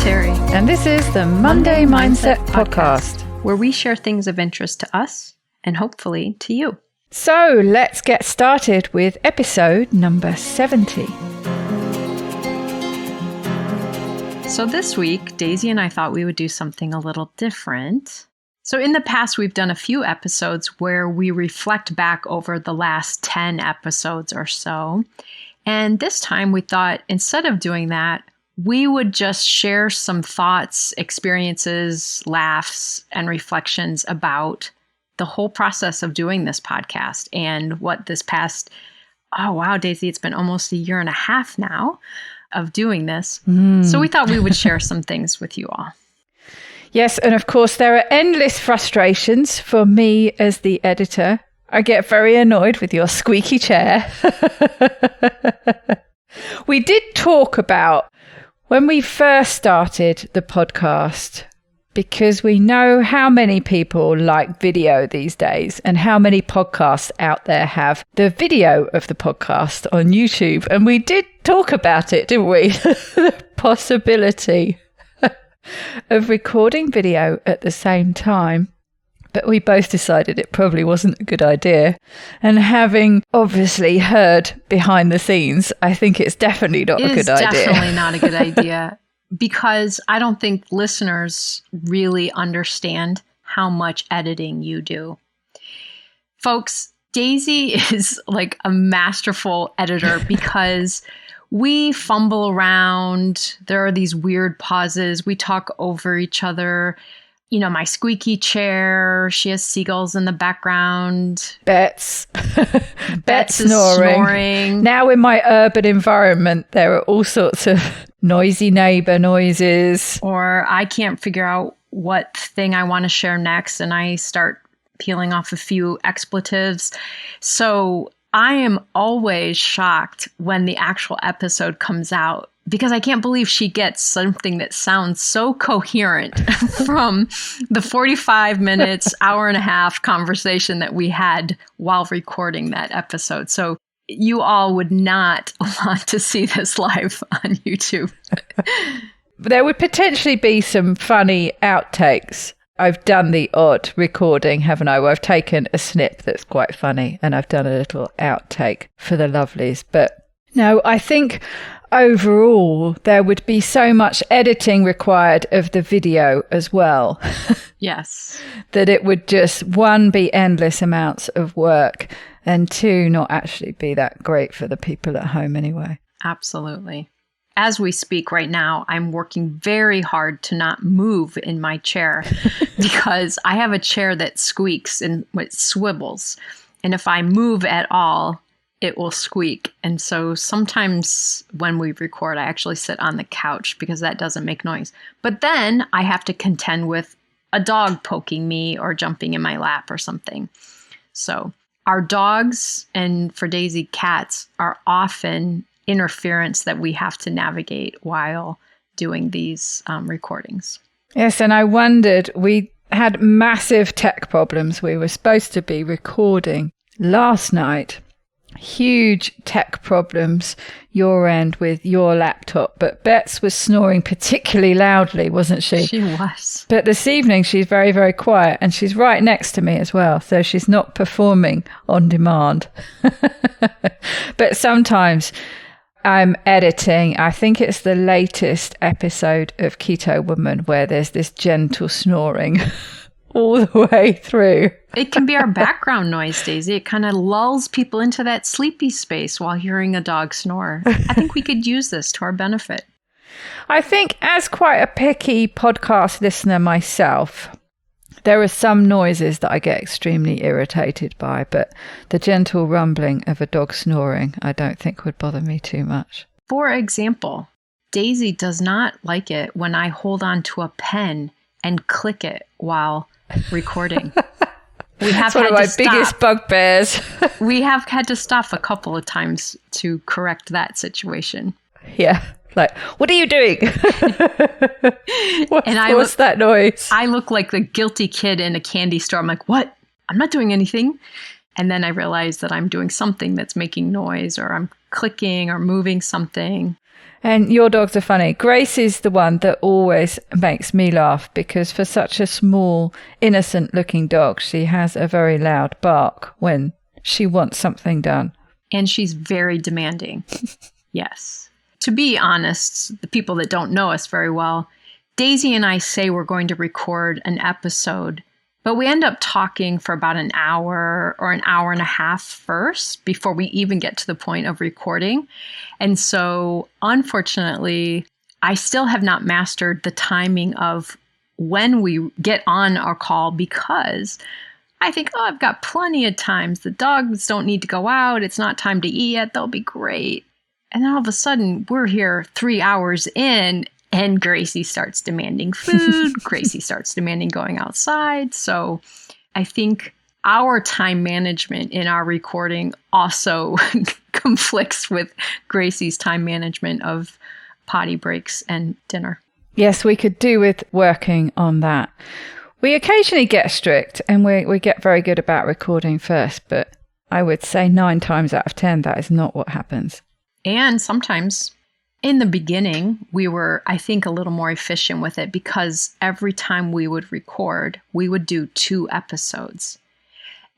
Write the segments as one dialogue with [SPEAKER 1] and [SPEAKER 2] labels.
[SPEAKER 1] Terri.
[SPEAKER 2] And this is the Monday Mindset Podcast,
[SPEAKER 1] where we share things of interest to us and hopefully to you.
[SPEAKER 2] So let's get started with episode number 70.
[SPEAKER 1] So this week, Daisy and I thought we would do something a little different. So in the past, we've done a few episodes where we reflect back over the last 10 episodes or so. And this time we thought instead of doing that, we would just share some thoughts, experiences, laughs, and reflections about the whole process of doing this podcast and what this past, oh wow, Daisy, it's been almost a year and a half now of doing this. So we thought we would share some things with you all.
[SPEAKER 2] Yes, and of course there are endless frustrations for me as the editor. I get very annoyed with your squeaky chair. We did talk about when we first started the podcast, because we know how many people like video these days and how many podcasts out there have the video of the podcast on YouTube. And we did talk about it, didn't we? The possibility of recording video at the same time. But we both decided it probably wasn't a good idea. And having obviously heard behind the scenes, I think it's definitely not a good idea.
[SPEAKER 1] It is definitely not a good idea because I don't think listeners really understand how much editing you do. Folks, Daisy is like a masterful editor because we fumble around. There are these weird pauses. We talk over each other. You know, my squeaky chair, she has seagulls in the background.
[SPEAKER 2] Bets
[SPEAKER 1] is snoring.
[SPEAKER 2] Now in my urban environment, there are all sorts of noisy neighbor noises.
[SPEAKER 1] Or I can't figure out what thing I want to share next, and I start peeling off a few expletives. So I am always shocked when the actual episode comes out, because I can't believe she gets something that sounds so coherent from the 45 minutes, hour and a half conversation that we had while recording that episode. So you all would not want to see this live on YouTube.
[SPEAKER 2] There would potentially be some funny outtakes. I've done the odd recording, haven't I? Where I've taken a snip that's quite funny and I've done a little outtake for the lovelies. But no, I think overall there would be so much editing required of the video as well.
[SPEAKER 1] Yes.
[SPEAKER 2] That it would just, one, be endless amounts of work, and two, not actually be that great for the people at home anyway.
[SPEAKER 1] Absolutely. As we speak right now, I'm working very hard to not move in my chair because I have a chair that squeaks and it swivels. And if I move at all, it will squeak. And so sometimes when we record, I actually sit on the couch because that doesn't make noise. But then I have to contend with a dog poking me or jumping in my lap or something. So our dogs, and for Daisy, cats, are often interference that we have to navigate while doing these recordings.
[SPEAKER 2] Yes, and I wondered, we had massive tech problems. We were supposed to be recording last night. Huge tech problems your end with your laptop, but Bets was snoring particularly loudly, wasn't she?
[SPEAKER 1] She was.
[SPEAKER 2] But this evening she's very, very quiet, and she's right next to me as well, so she's not performing on demand. But sometimes I'm editing, I think it's the latest episode of Keto Woman where there's this gentle snoring all the way through.
[SPEAKER 1] It can be our background noise, Daisy. It kind of lulls people into that sleepy space while hearing a dog snore. I think we could use this to our benefit.
[SPEAKER 2] I think as quite a picky podcast listener myself, there are some noises that I get extremely irritated by, but the gentle rumbling of a dog snoring I don't think would bother me too much.
[SPEAKER 1] For example, Daisy does not like it when I hold on to a pen and click it while recording. We have
[SPEAKER 2] That's one of my biggest bugbears.
[SPEAKER 1] We have had to stop a couple of times to correct that situation.
[SPEAKER 2] Yeah. Like, what are you doing? What's that noise?
[SPEAKER 1] I look like the guilty kid in a candy store. I'm like, what? I'm not doing anything. And then I realize that I'm doing something that's making noise, or I'm clicking or moving something.
[SPEAKER 2] And your dogs are funny. Grace is the one that always makes me laugh because for such a small, innocent-looking dog, she has a very loud bark when she wants something done.
[SPEAKER 1] And she's very demanding. Yes. To be honest, the people that don't know us very well, Daisy and I say we're going to record an episode, but we end up talking for about an hour or an hour and a half first before we even get to the point of recording. And so, unfortunately, I still have not mastered the timing of when we get on our call because I think, oh, I've got plenty of times. The dogs don't need to go out. It's not time to eat yet. They'll be great. And then all of a sudden, we're here 3 hours in, and Gracie starts demanding food. Gracie starts demanding going outside. So I think our time management in our recording also conflicts with Gracie's time management of potty breaks and dinner.
[SPEAKER 2] Yes, we could do with working on that. We occasionally get strict and we get very good about recording first, but I would say 9 times out of 10, that is not what happens.
[SPEAKER 1] And sometimes in the beginning, we were, I think, a little more efficient with it because every time we would record, we would do 2 episodes.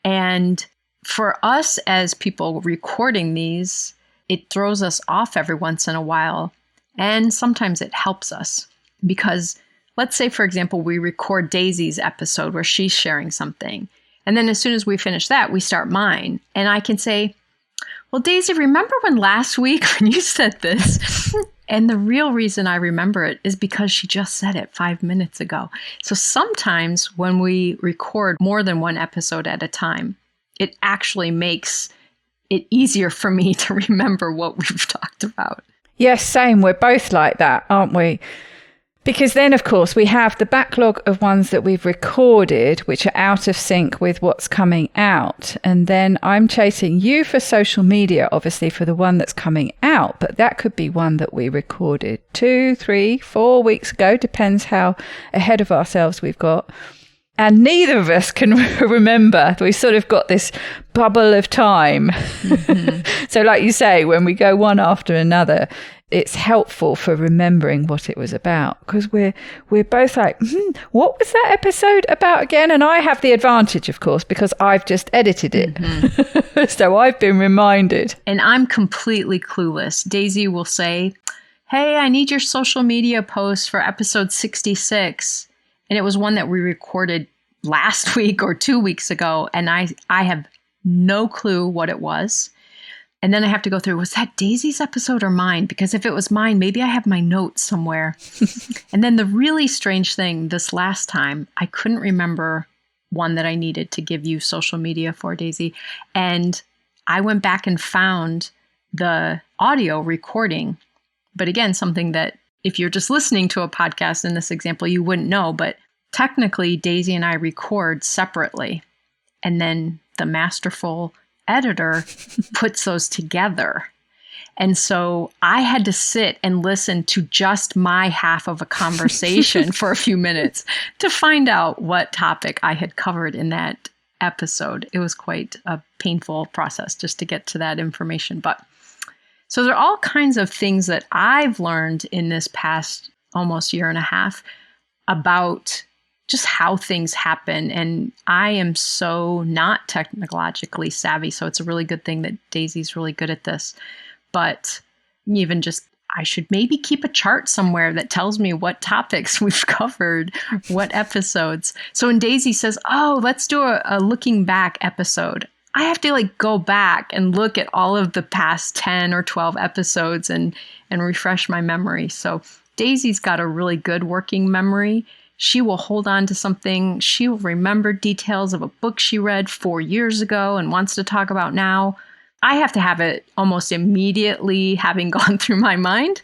[SPEAKER 1] And for us as people recording these, it throws us off every once in a while. And sometimes it helps us because let's say, for example, we record Daisy's episode where she's sharing something. And then as soon as we finish that, we start mine. And I can say, well, Daisy, remember when last week when you said this? And the real reason I remember it is because she just said it 5 minutes ago. So sometimes when we record more than 1 episode at a time, it actually makes it easier for me to remember what we've talked about.
[SPEAKER 2] Yes, same. We're both like that, aren't we? Because then, of course, we have the backlog of ones that we've recorded, which are out of sync with what's coming out. And then I'm chasing you for social media, obviously, for the one that's coming out. But that could be one that we recorded 2, 3, 4 weeks ago. Depends how ahead of ourselves we've got. And neither of us can remember. We sort of got this bubble of time. Mm-hmm. So like you say, when we go one after another, it's helpful for remembering what it was about because we're both like, what was that episode about again? And I have the advantage, of course, because I've just edited it. Mm-hmm. So I've been reminded.
[SPEAKER 1] And I'm completely clueless. Daisy will say, hey, I need your social media post for episode 66. And it was one that we recorded last week or 2 weeks ago. And I have no clue what it was. And then I have to go through, was that Daisy's episode or mine? Because if it was mine, maybe I have my notes somewhere. And then the really strange thing, this last time, I couldn't remember one that I needed to give you social media for, Daisy. And I went back and found the audio recording. But again, something that if you're just listening to a podcast in this example, you wouldn't know. But technically, Daisy and I record separately. And then the masterful editor puts those together. And so I had to sit and listen to just my half of a conversation for a few minutes to find out what topic I had covered in that episode. It was quite a painful process just to get to that information. But so there are all kinds of things that I've learned in this past almost year and a half about just how things happen. And I am so not technologically savvy. So it's a really good thing that Daisy's really good at this. But even just, I should maybe keep a chart somewhere that tells me what topics we've covered, what episodes. So when Daisy says, oh, let's do a looking back episode, I have to go back and look at all of the past 10 or 12 episodes and refresh my memory. So Daisy's got a really good working memory. She will hold on to something. She will remember details of a book she read 4 years ago and wants to talk about now. I have to have it almost immediately having gone through my mind,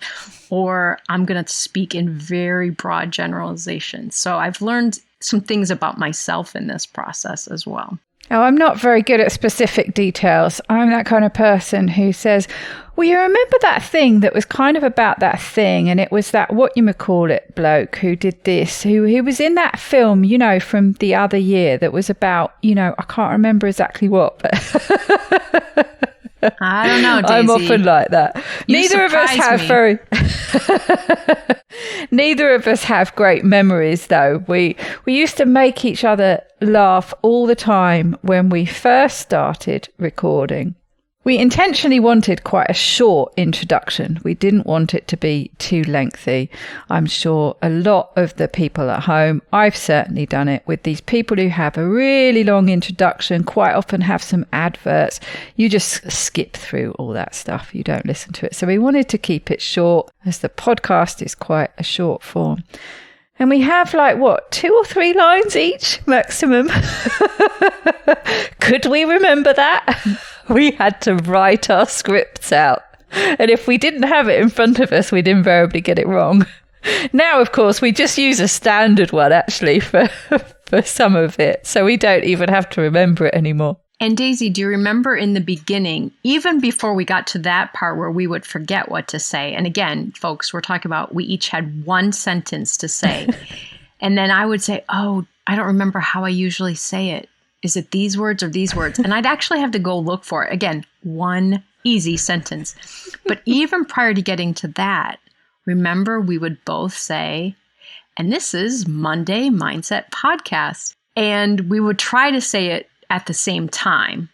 [SPEAKER 1] or I'm going to speak in very broad generalizations. So I've learned some things about myself in this process as well.
[SPEAKER 2] Oh, I'm not very good at specific details. I'm that kind of person who says, well, you remember that thing that was kind of about that thing, and it was that whatchamacallit bloke who did this, who was in that film, from the other year that was about, I can't remember exactly what. But
[SPEAKER 1] I don't know, Daisy.
[SPEAKER 2] I'm often like that. Neither of us have great memories, though. We used to make each other laugh all the time when we first started recording. We intentionally wanted quite a short introduction. We didn't want it to be too lengthy. I'm sure a lot of the people at home, I've certainly done it with these people who have a really long introduction, quite often have some adverts. You just skip through all that stuff. You don't listen to it. So we wanted to keep it short, as the podcast is quite a short form. And we have 2 or 3 lines each maximum. Could we remember that? We had to write our scripts out. And if we didn't have it in front of us, we'd invariably get it wrong. Now, of course, we just use a standard one, actually, for some of it. So we don't even have to remember it anymore.
[SPEAKER 1] And Daisy, do you remember in the beginning, even before we got to that part where we would forget what to say? And again, folks, we're talking about we each had one sentence to say. And then I would say, oh, I don't remember how I usually say it. Is it these words or these words? And I'd actually have to go look for it. Again, one easy sentence. But even prior to getting to that, remember we would both say, and this is Monday Mindset Podcast. And we would try to say it at the same time.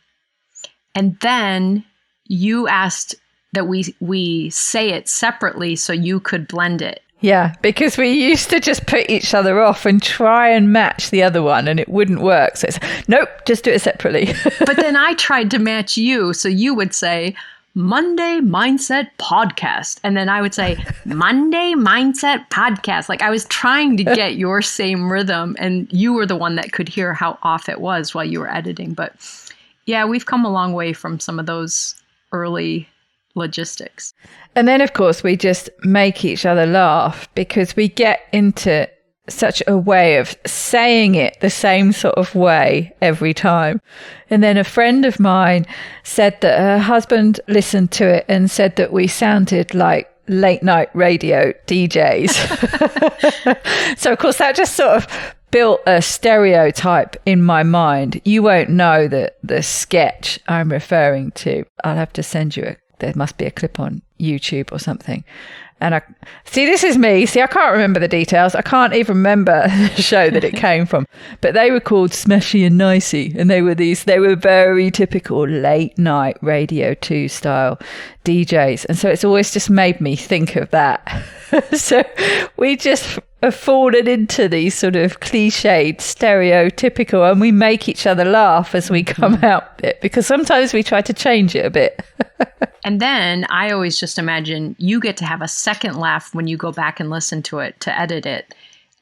[SPEAKER 1] And then you asked that we say it separately so you could blend it.
[SPEAKER 2] Yeah, because we used to just put each other off and try and match the other one, and it wouldn't work. So it's, nope, just do it separately.
[SPEAKER 1] But then I tried to match you. So you would say, Monday Mindset Podcast. And then I would say, Monday Mindset Podcast. Like I was trying to get your same rhythm, and you were the one that could hear how off it was while you were editing. But yeah, we've come a long way from some of those early logistics.
[SPEAKER 2] And then, of course, we just make each other laugh because we get into such a way of saying it the same sort of way every time. And then a friend of mine said that her husband listened to it and said that we sounded like late night radio DJs. So, of course, that just sort of built a stereotype in my mind. You won't know that the sketch I'm referring to. I'll have to send you there must be a clip on YouTube or something. And I see, this is me. See, I can't remember the details. I can't even remember the show that it came from. But they were called Smashy and Nicey. And they were very typical late night Radio 2 style DJs. And so it's always just made me think of that. So we just have fallen into these sort of cliched, stereotypical, and we make each other laugh as we come out with it, because sometimes we try to change it a bit.
[SPEAKER 1] And then I always just imagine you get to have a second laugh when you go back and listen to it to edit it.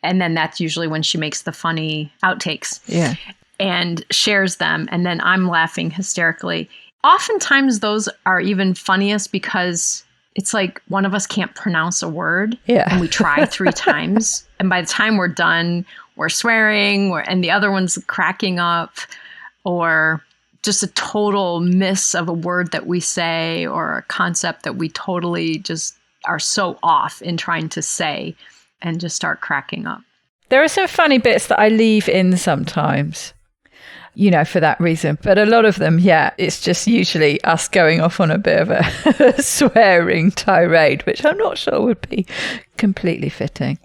[SPEAKER 1] And then that's usually when she makes the funny outtakes.
[SPEAKER 2] Yeah.
[SPEAKER 1] And shares them. And then I'm laughing hysterically. Oftentimes those are even funniest because it's like one of us can't pronounce a word.
[SPEAKER 2] Yeah.
[SPEAKER 1] And we try 3 times. And by the time we're done, we're swearing and the other one's cracking up, or just a total miss of a word that we say or a concept that we totally just are so off in trying to say, and just start cracking up.
[SPEAKER 2] There are some funny bits that I leave in sometimes, for that reason. But a lot of them, yeah, it's just usually us going off on a bit of a swearing tirade, which I'm not sure would be completely fitting.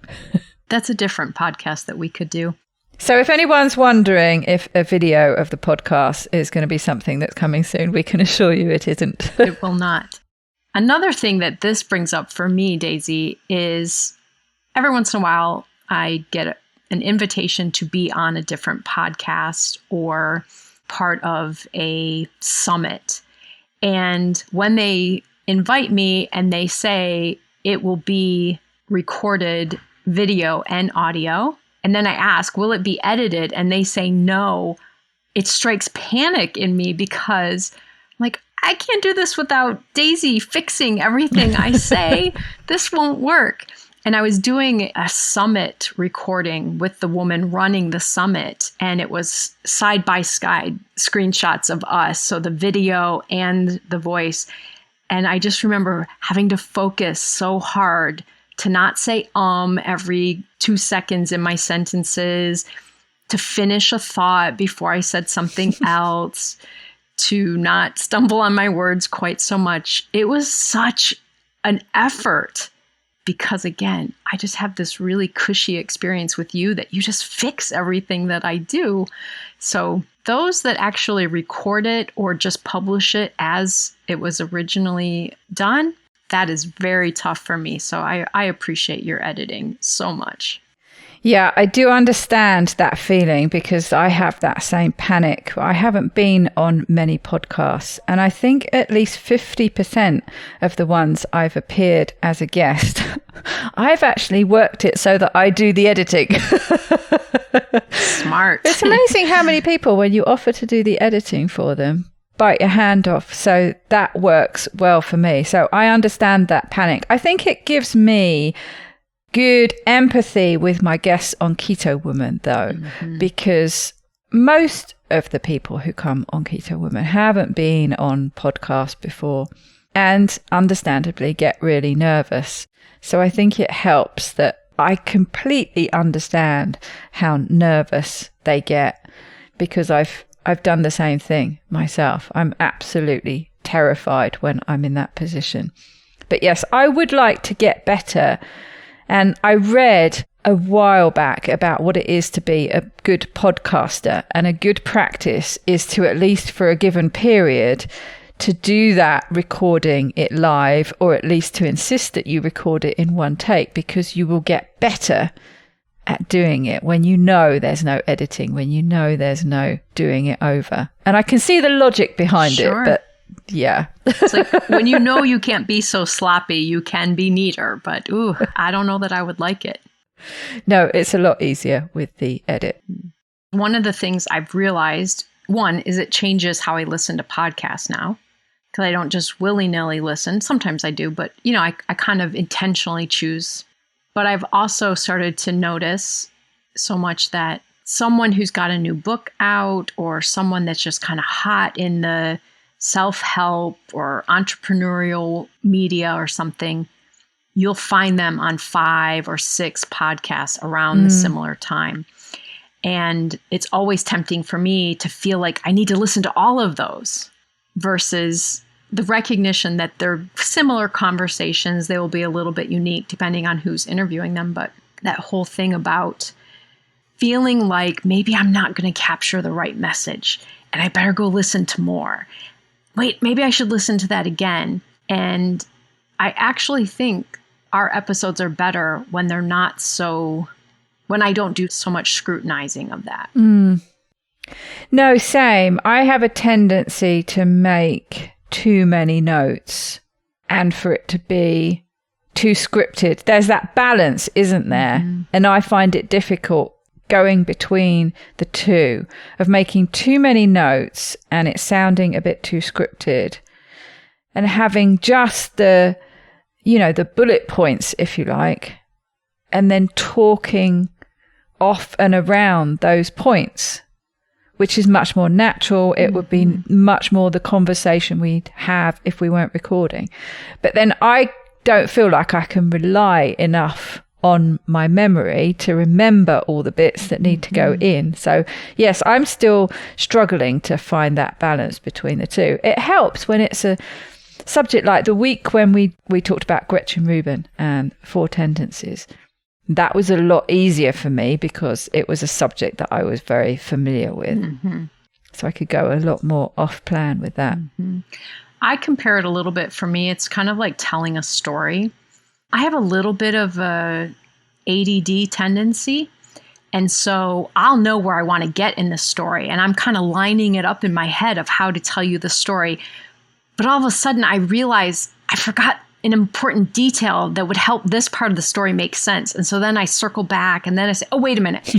[SPEAKER 1] That's a different podcast that we could do.
[SPEAKER 2] So if anyone's wondering if a video of the podcast is going to be something that's coming soon, we can assure you it isn't.
[SPEAKER 1] It will not. Another thing that this brings up for me, Daisy, is every once in a while I get an invitation to be on a different podcast or part of a summit. And when they invite me and they say it will be recorded video and audio, and then I ask, will it be edited? And they say no. It strikes panic in me because I'm like, I can't do this without Daisy fixing everything I say. This won't work. And I was doing a summit recording with the woman running the summit, and it was side by side screenshots of us, so the video and the voice. And I just remember having to focus so hard to not say every 2 seconds in my sentences, to finish a thought before I said something else, to not stumble on my words quite so much. It was such an effort because, again, I just have this really cushy experience with you that you just fix everything that I do. So those that actually record it or just publish it as it was originally done, that is very tough for me. So I appreciate your editing so much.
[SPEAKER 2] Yeah, I do understand that feeling because I have that same panic. I haven't been on many podcasts, and I think at least 50% of the ones I've appeared as a guest, I've actually worked it so that I do the editing.
[SPEAKER 1] Smart.
[SPEAKER 2] It's amazing how many people, when you offer to do the editing for them, bite your hand off. So that works well for me. So I understand that panic. I think it gives me good empathy with my guests on Keto Woman, though, because most of the people who come on Keto Woman haven't been on podcasts before and understandably get really nervous. So I think it helps that I completely understand how nervous they get because I've done the same thing myself. I'm absolutely terrified when I'm in that position. But yes, I would like to get better. And I read a while back about what it is to be a good podcaster, and a good practice is to, at least for a given period, to do that recording it live, or at least to insist that you record it in one take, because you will get better at doing it when you know there's no editing, when you know there's no doing it over. And I can see the logic behind it, but yeah.
[SPEAKER 1] It's like when you know you can't be so sloppy, you can be neater. But I don't know that I would like it.
[SPEAKER 2] No, it's a lot easier with the edit.
[SPEAKER 1] One of the things I've realized, one, is it changes how I listen to podcasts now. Because I don't just willy-nilly listen. Sometimes I do, but I kind of intentionally choose. But I've also started to notice so much that someone who's got a new book out, or someone that's just kind of hot in the self-help or entrepreneurial media or something, you'll find them on 5 or 6 podcasts around the similar time. And it's always tempting for me to feel like I need to listen to all of those, versus the recognition that they're similar conversations. They will be a little bit unique depending on who's interviewing them. But that whole thing about feeling like maybe I'm not going to capture the right message and I better go listen to more. Wait, maybe I should listen to that again. And I actually think our episodes are better when they're not so, when I don't do so much scrutinizing of that.
[SPEAKER 2] No, same. I have a tendency to make too many notes and for it to be too scripted. There's that balance, isn't there? And I find it difficult going between the two, of making too many notes and it sounding a bit too scripted, and having just the bullet points, if you like, and then talking off and around those points, which is much more natural. It would be much more the conversation we'd have if we weren't recording. But then I don't feel like I can rely enough on my memory to remember all the bits that need to go in. So yes, I'm still struggling to find that balance between the two. It helps when it's a subject like the week when we talked about Gretchen Rubin and 4 tendencies. That was a lot easier for me because it was a subject that I was very familiar with. So I could go a lot more off plan with that.
[SPEAKER 1] I compare it a little bit. For me, it's kind of like telling a story. I have a little bit of a ADD tendency. And so I'll know where I want to get in the story. And I'm kind of lining it up in my head of how to tell you the story. But all of a sudden I realize I forgot an important detail that would help this part of the story make sense. And so then I circle back and then I say, oh, wait a minute.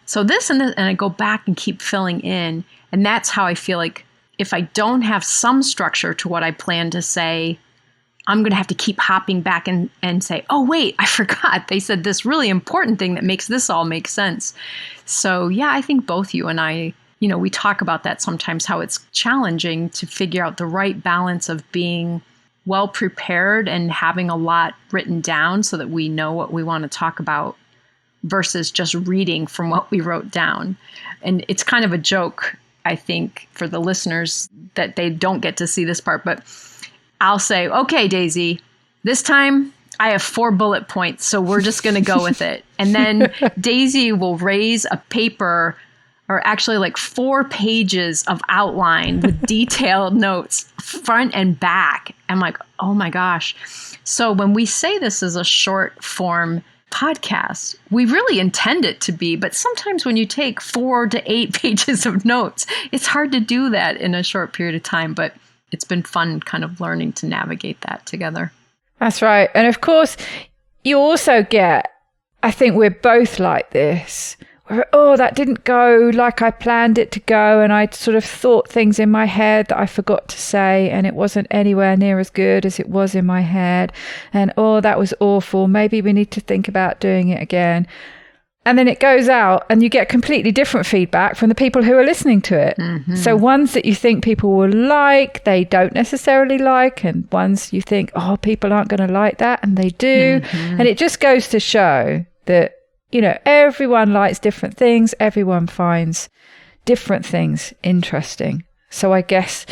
[SPEAKER 1] So this and I go back and keep filling in. And that's how I feel like if I don't have some structure to what I plan to say, I'm going to have to keep hopping back and say, oh, wait, I forgot. They said this really important thing that makes this all make sense. So, yeah, I think both you and I, we talk about that sometimes, how it's challenging to figure out the right balance of being well prepared and having a lot written down so that we know what we want to talk about versus just reading from what we wrote down. And it's kind of a joke I think for the listeners that they don't get to see this part, but I'll say, okay, Daisy, this time I have 4 bullet points, so we're just going to go with it. And then Daisy will raise a paper, or actually like 4 pages of outline with detailed notes, front and back. I'm like, oh my gosh. So when we say this is a short form podcast, we really intend it to be. But sometimes when you take 4 to 8 pages of notes, it's hard to do that in a short period of time. But it's been fun kind of learning to navigate that together.
[SPEAKER 2] That's right. And of course, you also get, I think we're both like this, where, oh, that didn't go like I planned it to go. And I sort of thought things in my head that I forgot to say, and it wasn't anywhere near as good as it was in my head. And, oh, that was awful. Maybe we need to think about doing it again. And then it goes out and you get completely different feedback from the people who are listening to it. Mm-hmm. So ones that you think people will like, they don't necessarily like. And ones you think, oh, people aren't going to like that. And they do. Mm-hmm. And it just goes to show that, you know, everyone likes different things. Everyone finds different things interesting. So I guess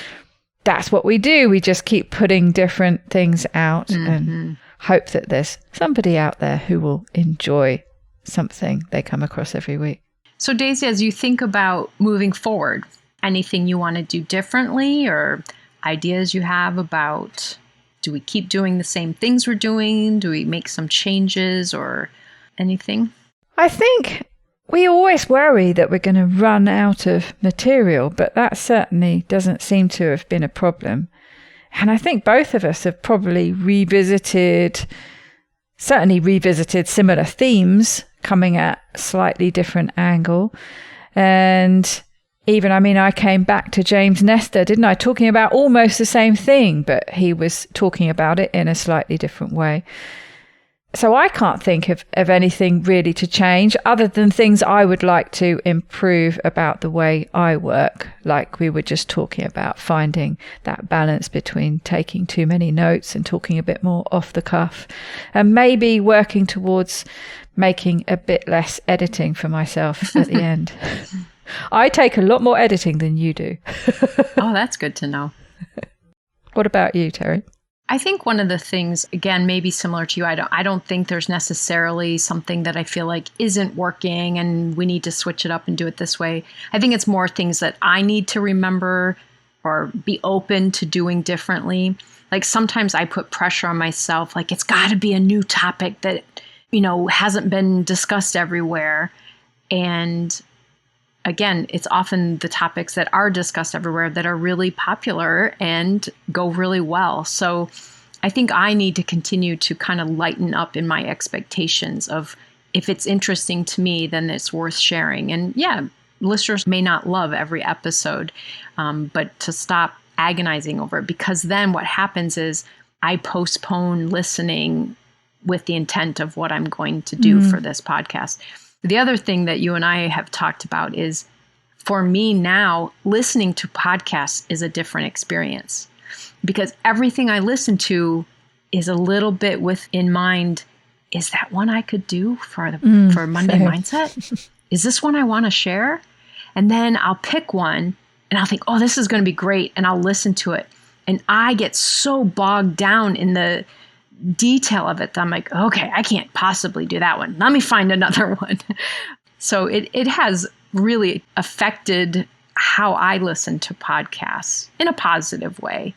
[SPEAKER 2] that's what we do. We just keep putting different things out and hope that there's somebody out there who will enjoy something they come across every week.
[SPEAKER 1] So Daisy, as you think about moving forward, anything you want to do differently or ideas you have about, do we keep doing the same things we're doing? Do we make some changes or anything?
[SPEAKER 2] I think we always worry that we're going to run out of material, but that certainly doesn't seem to have been a problem. And I think both of us have probably revisited similar themes, coming at a slightly different angle. And even, I came back to James Nestor, didn't I? Talking about almost the same thing, but he was talking about it in a slightly different way. So I can't think of anything really to change other than things I would like to improve about the way I work. Like we were just talking about, finding that balance between taking too many notes and talking a bit more off the cuff, and maybe working towards making a bit less editing for myself at the end. I take a lot more editing than you do.
[SPEAKER 1] Oh, that's good to know.
[SPEAKER 2] What about you, Terri?
[SPEAKER 1] I think one of the things, again, maybe similar to you, I don't think there's necessarily something that I feel like isn't working and we need to switch it up and do it this way. I think it's more things that I need to remember or be open to doing differently. Like sometimes I put pressure on myself, like it's got to be a new topic that, hasn't been discussed everywhere. And again, it's often the topics that are discussed everywhere that are really popular and go really well. So I think I need to continue to kind of lighten up in my expectations of if it's interesting to me, then it's worth sharing. And yeah, listeners may not love every episode, but to stop agonizing over it, because then what happens is I postpone listening with the intent of what I'm going to do for this podcast. The other thing that you and I have talked about is, for me now, listening to podcasts is a different experience because everything I listen to is a little bit in mind. Is that one I could do for Monday Mindset? Is this one I want to share? And then I'll pick one and I'll think, oh, this is going to be great. And I'll listen to it. And I get so bogged down in the detail of it that I'm like, okay, I can't possibly do that one. Let me find another one. So it has really affected how I listen to podcasts in a positive way.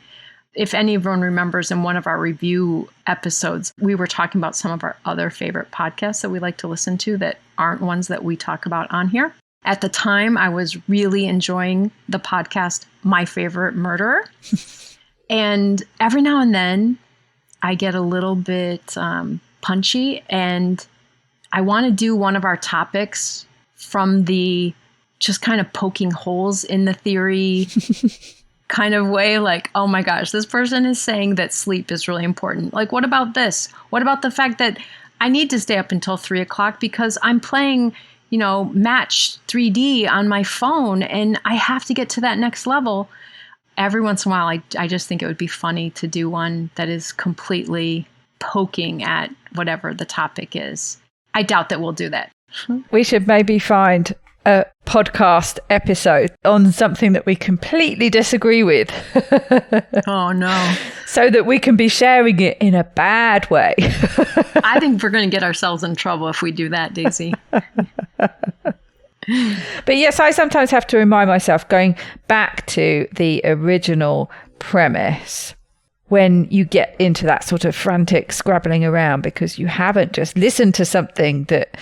[SPEAKER 1] If anyone remembers, in one of our review episodes, we were talking about some of our other favorite podcasts that we like to listen to that aren't ones that we talk about on here. At the time, I was really enjoying the podcast, My Favorite Murderer. And every now and then, I get a little bit punchy, and I want to do one of our topics from the just kind of poking holes in the theory kind of way. Like, oh my gosh, this person is saying that sleep is really important. Like, what about this? What about the fact that I need to stay up until 3:00 because I'm playing, Match 3D on my phone and I have to get to that next level? Every once in a while, I just think it would be funny to do one that is completely poking at whatever the topic is. I doubt that we'll do that.
[SPEAKER 2] We should maybe find a podcast episode on something that we completely disagree with.
[SPEAKER 1] Oh, no.
[SPEAKER 2] So that we can be sharing it in a bad way.
[SPEAKER 1] I think we're going to get ourselves in trouble if we do that, Daisy.
[SPEAKER 2] But yes, I sometimes have to remind myself, going back to the original premise, when you get into that sort of frantic scrabbling around because you haven't just listened to something that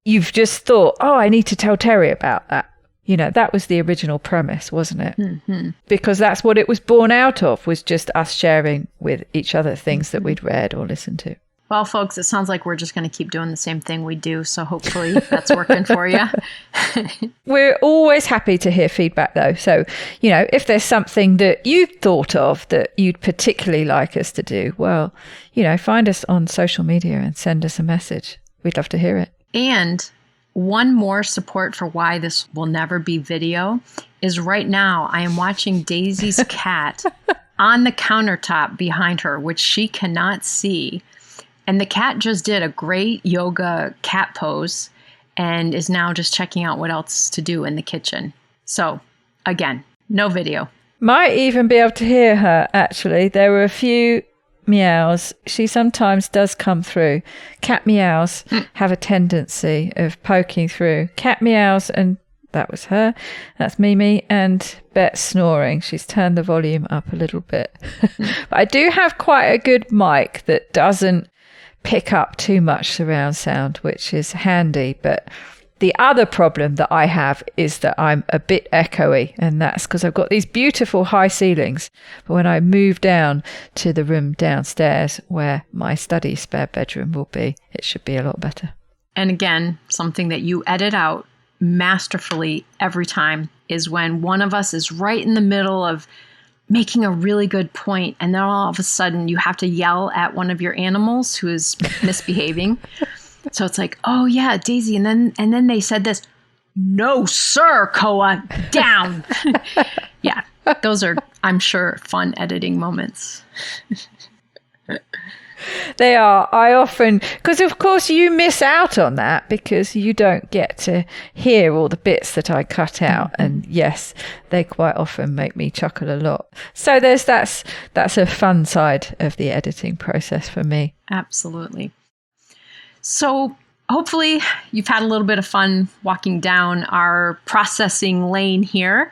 [SPEAKER 2] you've just thought, oh, I need to tell Terri about that. You know, that was the original premise, wasn't it? Mm-hmm. Because that's what it was born out of, was just us sharing with each other things that we'd read or listened to.
[SPEAKER 1] Well, folks, it sounds like we're just going to keep doing the same thing we do. So hopefully that's working for you.
[SPEAKER 2] We're always happy to hear feedback, though. So, you know, if there's something that you thought of that you'd particularly like us to do, well, you know, find us on social media and send us a message. We'd love to hear it.
[SPEAKER 1] And one more support for why this will never be video is right now I am watching Daisy's cat on the countertop behind her, which she cannot see. And the cat just did a great yoga cat pose and is now just checking out what else to do in the kitchen. So, again, no video.
[SPEAKER 2] Might even be able to hear her, actually. There were a few meows. She sometimes does come through. Cat meows have a tendency of poking through. Cat meows, and that was her. That's Mimi. And Bet's snoring. She's turned the volume up a little bit. But I do have quite a good mic that doesn't pick up too much surround sound, which is handy. But the other problem that I have is that I'm a bit echoey, and that's because I've got these beautiful high ceilings. But when I move down to the room downstairs where my study spare bedroom will be, it should be a lot better. And
[SPEAKER 1] again, something that you edit out masterfully every time is when one of us is right in the middle of making a really good point, and then all of a sudden you have to yell at one of your animals who is misbehaving. So it's like, oh yeah, Daisy, and then they said this. No, sir, Koa, down. Yeah, those are, I'm sure, fun editing moments.
[SPEAKER 2] They are. I often, because of course you miss out on that because you don't get to hear all the bits that I cut out. And yes, they quite often make me chuckle a lot. So that's a fun side of the editing process for me.
[SPEAKER 1] Absolutely. So hopefully you've had a little bit of fun walking down our processing lane here.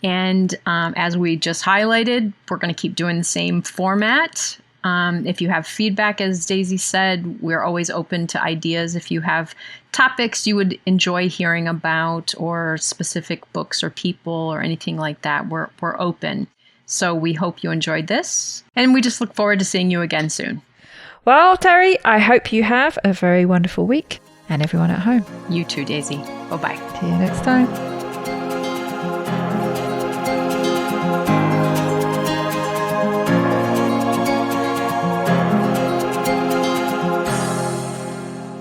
[SPEAKER 1] And as we just highlighted, we're going to keep doing the same format. If you have feedback, as Daisy said, we're always open to ideas. If you have topics you would enjoy hearing about, or specific books or people or anything like that, we're open. So we hope you enjoyed this, and we just look forward to seeing you again soon.
[SPEAKER 2] Well, Terri, I hope you have a very wonderful week, and everyone at home.
[SPEAKER 1] You too, Daisy. Bye-bye.
[SPEAKER 2] See you next time.